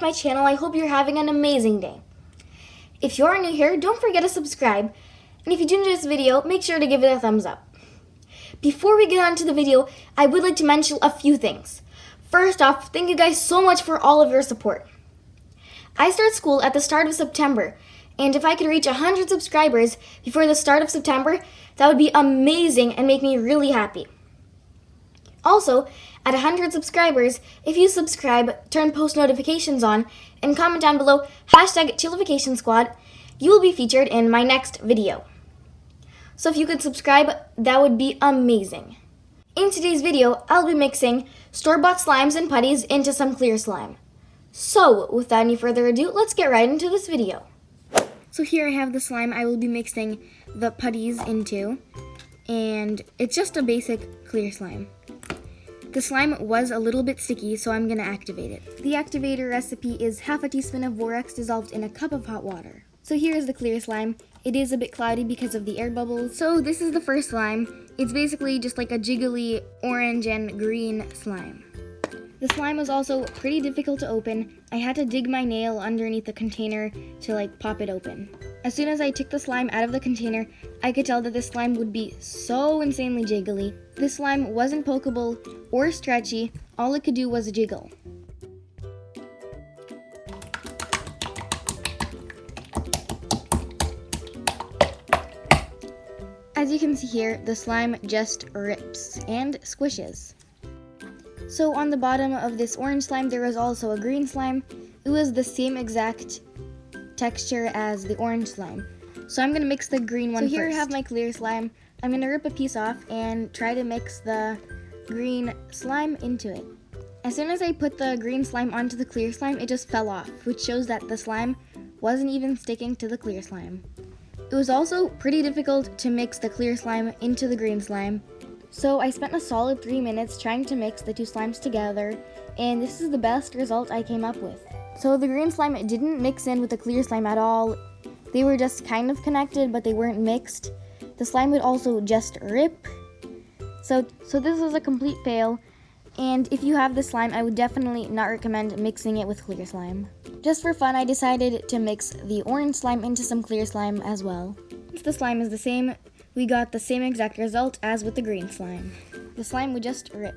my channel. I hope you're having an amazing day. If you are new here, don't forget to subscribe. And if you do enjoy this video, make sure to give it a thumbs up. Before we get on to the video, I would like to mention a few things. First off, thank you guys so much for all of your support. I start school at the start of September, and if I could reach 100 subscribers before the start of September, that would be amazing and make me really happy. Also, at 100 subscribers, if you subscribe, turn post notifications on, and comment down below #ChillificationSquad, you will be featured in my next video. So if you could subscribe, that would be amazing. In today's video, I'll be mixing store-bought slimes and putties into some clear slime. So, without any further ado, let's get right into this video. So here I have the slime I will be mixing the putties into, and it's just a basic clear slime. The slime was a little bit sticky, so I'm going to activate it. The activator recipe is half a teaspoon of borax dissolved in a cup of hot water. So here is the clear slime. It is a bit cloudy because of the air bubbles. So this is the first slime. It's basically just like a jiggly orange and green slime. The slime was also pretty difficult to open. I had to dig my nail underneath the container to pop it open. As soon as I took the slime out of the container, I could tell that this slime would be so insanely jiggly. This slime wasn't pokeable or stretchy. All it could do was jiggle. As you can see here, the slime just rips and squishes. So on the bottom of this orange slime, there was also a green slime. It was the same exact texture as the orange slime. So I'm going to mix the green one first. So here I have my clear slime. I'm going to rip a piece off and try to mix the green slime into it. As soon as I put the green slime onto the clear slime, it just fell off, which shows that the slime wasn't even sticking to the clear slime. It was also pretty difficult to mix the clear slime into the green slime. So I spent a solid 3 minutes trying to mix the two slimes together, and this is the best result I came up with. So the green slime didn't mix in with the clear slime at all. They were just kind of connected, but they weren't mixed. The slime would also just rip. So this was a complete fail, and if you have this slime, I would definitely not recommend mixing it with clear slime. Just for fun, I decided to mix the orange slime into some clear slime as well. Since the slime is the same, we got the same exact result as with the green slime. The slime would just rip.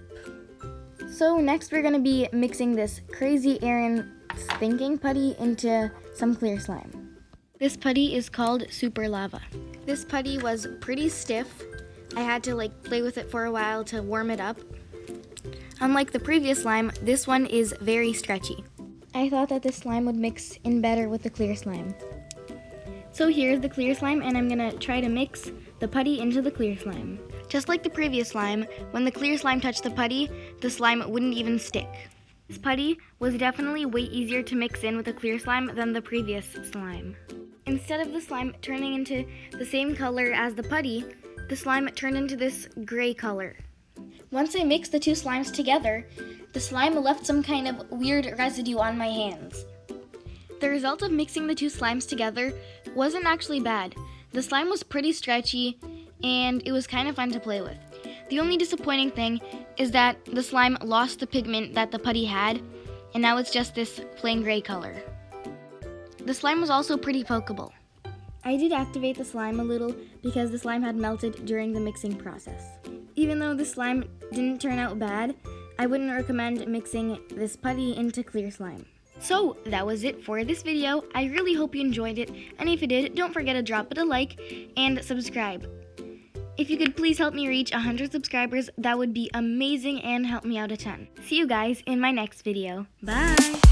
So next we're going to be mixing this Crazy Erin Thinking putty into some clear slime. This putty is called Super Lava. This putty was pretty stiff. I had to play with it for a while to warm it up. Unlike the previous slime, this one is very stretchy. I thought that this slime would mix in better with the clear slime. So here's the clear slime, and I'm gonna try to mix the putty into the clear slime. Just like the previous slime, when the clear slime touched the putty, the slime wouldn't even stick. This putty was definitely way easier to mix in with the clear slime than the previous slime. Instead of the slime turning into the same color as the putty, the slime turned into this gray color. Once I mixed the two slimes together, the slime left some kind of weird residue on my hands. The result of mixing the two slimes together wasn't actually bad. The slime was pretty stretchy, and it was kind of fun to play with. The only disappointing thing is that the slime lost the pigment that the putty had, and now it's just this plain gray color. The slime was also pretty pokeable. I did activate the slime a little because the slime had melted during the mixing process. Even though the slime didn't turn out bad, I wouldn't recommend mixing this putty into clear slime. So that was it for this video. I really hope you enjoyed it, and if you did, don't forget to drop it a like and subscribe. If you could please help me reach 100 subscribers, that would be amazing and help me out a ton. See you guys in my next video. Bye!